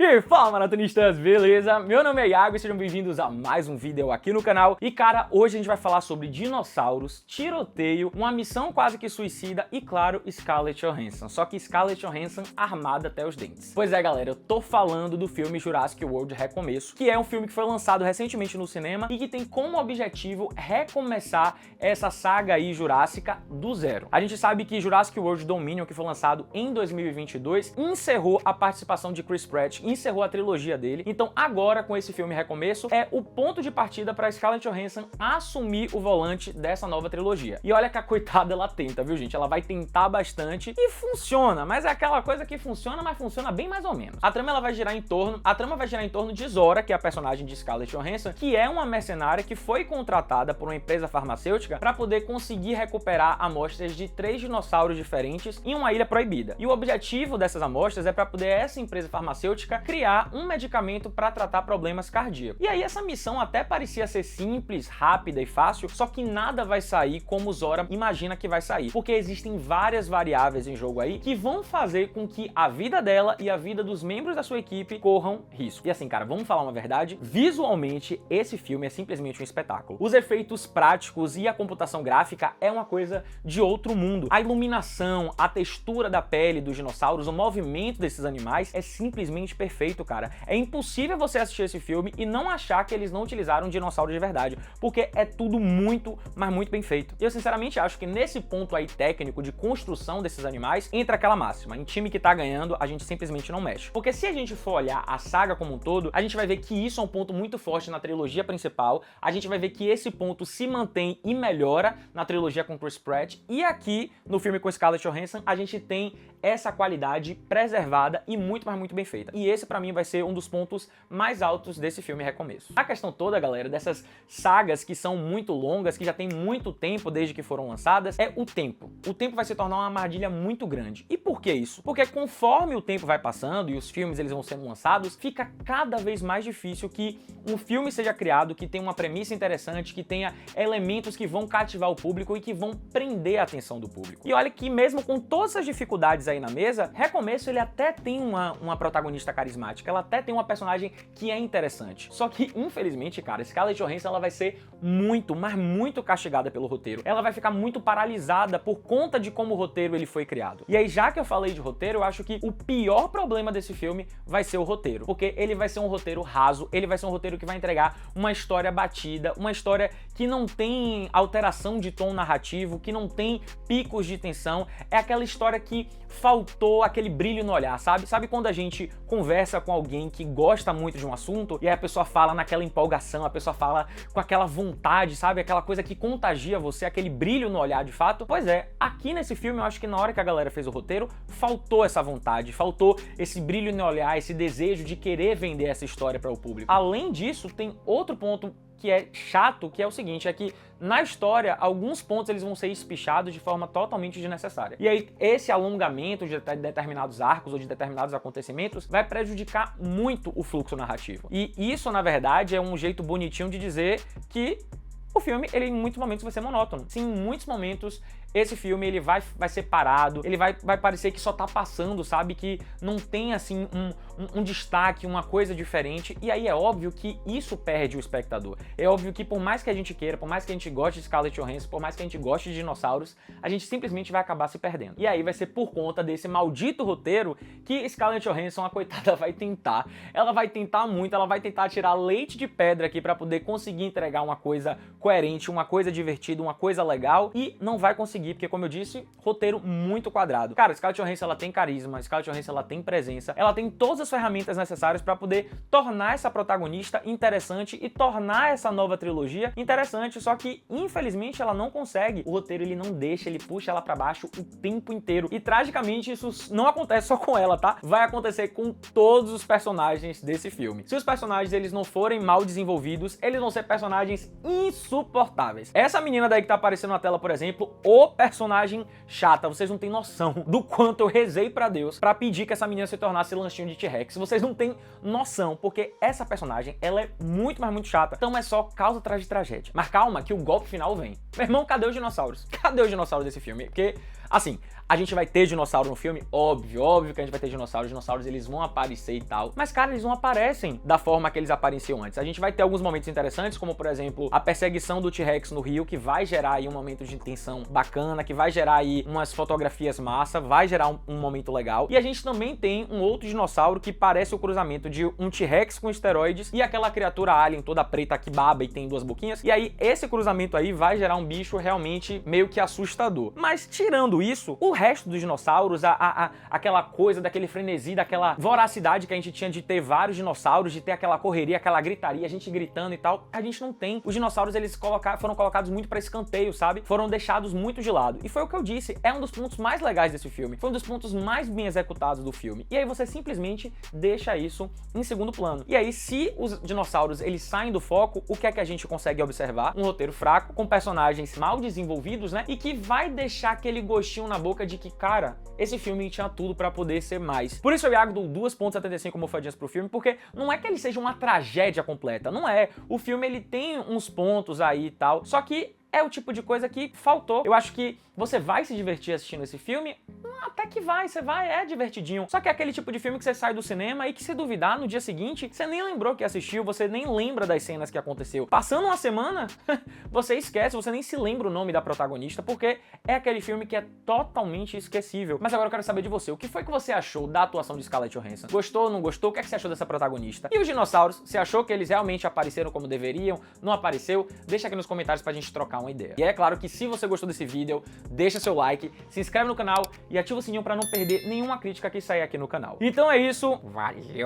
E fala, maratonistas, beleza? Meu nome é Iago e sejam bem-vindos a mais um vídeo aqui no canal. E cara, hoje a gente vai falar sobre dinossauros, tiroteio, uma missão quase que suicida e claro, Scarlett Johansson. Só que Scarlett Johansson armada até os dentes. Pois é, galera, eu tô falando do filme Jurassic World Recomeço, que é um filme que foi lançado recentemente no cinema e que tem como objetivo recomeçar essa saga aí jurássica do zero. A gente sabe que Jurassic World Dominion, que foi lançado em 2022, encerrou a participação de Chris Pratt, encerrou a trilogia dele. Então agora, com esse filme Recomeço, é o ponto de partida para Scarlett Johansson assumir o volante dessa nova trilogia. E olha que a coitada ela tenta, viu, gente? Ela vai tentar bastante e funciona, mas é aquela coisa que funciona, mas funciona bem mais ou menos. A trama vai girar em torno de Zora, que é a personagem de Scarlett Johansson, que é uma mercenária que foi contratada por uma empresa farmacêutica para poder conseguir recuperar amostras de 3 dinossauros diferentes em uma ilha proibida. E o objetivo dessas amostras é para poder essa empresa farmacêutica criar um medicamento para tratar problemas cardíacos. E aí essa missão até parecia ser simples, rápida e fácil, só que nada vai sair como Zora imagina que vai sair, porque existem várias variáveis em jogo aí que vão fazer com que a vida dela e a vida dos membros da sua equipe corram risco. E assim, cara, vamos falar uma verdade, visualmente esse filme é simplesmente um espetáculo. Os efeitos práticos e a computação gráfica é uma coisa de outro mundo. A iluminação, a textura da pele dos dinossauros, o movimento desses animais é simplesmente perfeito, cara. É impossível você assistir esse filme e não achar que eles não utilizaram dinossauros de verdade, porque é tudo muito, mas muito bem feito. E eu sinceramente acho que nesse ponto aí técnico de construção desses animais, entra aquela máxima, em time que tá ganhando, a gente simplesmente não mexe. Porque se a gente for olhar a saga como um todo, a gente vai ver que isso é um ponto muito forte na trilogia principal, a gente vai ver que esse ponto se mantém e melhora na trilogia com Chris Pratt, e aqui no filme com Scarlett Johansson, a gente tem essa qualidade preservada e muito, mas muito bem feita. E esse pra mim vai ser um dos pontos mais altos desse filme Recomeço. A questão toda, galera, dessas sagas que são muito longas, que já tem muito tempo desde que foram lançadas, é o tempo. O tempo vai se tornar uma armadilha muito grande. E por que isso? Porque conforme o tempo vai passando e os filmes eles vão sendo lançados, fica cada vez mais difícil que um filme seja criado, que tenha uma premissa interessante, que tenha elementos que vão cativar o público e que vão prender a atenção do público. E olha que mesmo com todas essas dificuldades aí na mesa, Recomeço ele até tem uma protagonista carismática, ela até tem uma personagem que é interessante. Só que, infelizmente, cara, Scarlett Johansson ela vai ser muito, mas muito castigada pelo roteiro. Ela vai ficar muito paralisada por conta de como o roteiro ele foi criado. E aí, já que eu falei de roteiro, eu acho que o pior problema desse filme vai ser o roteiro. Porque ele vai ser um roteiro raso, ele vai ser um roteiro que vai entregar uma história batida, uma história que não tem alteração de tom narrativo, que não tem picos de tensão. É aquela história que faltou aquele brilho no olhar, sabe? Sabe quando a gente conversa com alguém que gosta muito de um assunto e aí a pessoa fala naquela empolgação, a pessoa fala com aquela vontade, sabe? Aquela coisa que contagia você, aquele brilho no olhar de fato. Pois é, aqui nesse filme eu acho que na hora que a galera fez o roteiro, faltou essa vontade, faltou esse brilho no olhar, esse desejo de querer vender essa história para o público. Além disso, tem outro ponto que é chato, que é o seguinte, é que na história, alguns pontos eles vão ser espichados de forma totalmente desnecessária. E aí, esse alongamento de determinados arcos ou de determinados acontecimentos vai prejudicar muito o fluxo narrativo. E isso, na verdade, é um jeito bonitinho de dizer que o filme, ele em muitos momentos vai ser monótono. Sim, em muitos momentos esse filme ele vai ser parado, ele vai parecer que só tá passando, sabe? Que não tem assim um destaque, uma coisa diferente. E aí é óbvio que isso perde o espectador. É óbvio que por mais que a gente queira, por mais que a gente goste de Scarlett Johansson, por mais que a gente goste de dinossauros, a gente simplesmente vai acabar se perdendo. E aí vai ser por conta desse maldito roteiro que Scarlett Johansson, a coitada, vai tentar. Ela vai tentar muito, ela vai tentar tirar leite de pedra aqui pra poder conseguir entregar uma coisa coerente, uma coisa divertida, uma coisa legal e não vai conseguir, porque como eu disse, roteiro muito quadrado. Cara, Scarlett Johansson ela tem carisma, Scarlett Johansson ela tem presença, ela tem todas as ferramentas necessárias para poder tornar essa protagonista interessante e tornar essa nova trilogia interessante, só que infelizmente ela não consegue. O roteiro ele não deixa, ele puxa ela para baixo o tempo inteiro. E tragicamente isso não acontece só com ela, tá? Vai acontecer com todos os personagens desse filme. Se os personagens eles não forem mal desenvolvidos, eles vão ser personagens insuportáveis. Essa menina daí que tá aparecendo na tela, por exemplo, o personagem chata, vocês não têm noção do quanto eu rezei pra Deus pra pedir que essa menina se tornasse lanchinho de T-Rex. Vocês não têm noção, porque essa personagem, ela é muito, mas muito chata. Então é só causa atrás de tragédia. Mas calma que o golpe final vem. Meu irmão, cadê os dinossauros? Cadê os dinossauros desse filme? Porque, assim, A gente vai ter dinossauro no filme? Óbvio que a gente vai ter dinossauros. Dinossauros, eles vão aparecer e tal. Mas, cara, eles não aparecem da forma que eles apareciam antes. A gente vai ter alguns momentos interessantes, como, por exemplo, a perseguição do T-Rex no rio, que vai gerar aí um momento de tensão bacana, que vai gerar aí umas fotografias massa, vai gerar um momento legal. E a gente também tem um outro dinossauro que parece o cruzamento de um T-Rex com esteroides e aquela criatura alien toda preta que baba e tem duas boquinhas. E aí, esse cruzamento aí vai gerar um bicho realmente meio que assustador. Mas, tirando isso, o resto dos dinossauros, aquela coisa daquele frenesi, daquela voracidade que a gente tinha de ter vários dinossauros, de ter aquela correria, aquela gritaria, a gente gritando e tal, a gente não tem. Os dinossauros, eles foram colocados muito pra escanteio, sabe? Foram deixados muito de lado. E foi o que eu disse, é um dos pontos mais legais desse filme. Foi um dos pontos mais bem executados do filme. E aí você simplesmente deixa isso em segundo plano. E aí, se os dinossauros, eles saem do foco, o que é que a gente consegue observar? Um roteiro fraco, com personagens mal desenvolvidos, né? E que vai deixar aquele gostinho na boca de que, cara, esse filme tinha tudo pra poder ser mais. Por isso eu Iago dou 2.75 almofadinhas pro filme, porque não é que ele seja uma tragédia completa, não é. O filme, ele tem uns pontos aí e tal, só que é o tipo de coisa que faltou. Eu acho que você vai se divertir assistindo esse filme, até que vai, você vai, é divertidinho. Só que é aquele tipo de filme que você sai do cinema e que, se duvidar, no dia seguinte, você nem lembrou que assistiu, você nem lembra das cenas que aconteceu. Passando uma semana, você esquece, você nem se lembra o nome da protagonista, porque é aquele filme que é totalmente esquecível. Mas agora eu quero saber de você, o que foi que você achou da atuação de Scarlett Johansson? Gostou ou não gostou? O que é que você achou dessa protagonista? E os dinossauros, você achou que eles realmente apareceram como deveriam? Não apareceu? Deixa aqui nos comentários pra gente trocar uma ideia. E é claro que, se você gostou desse vídeo, deixa seu like, se inscreve no canal e ativa o sininho pra não perder nenhuma crítica que sair aqui no canal. Então é isso, valeu!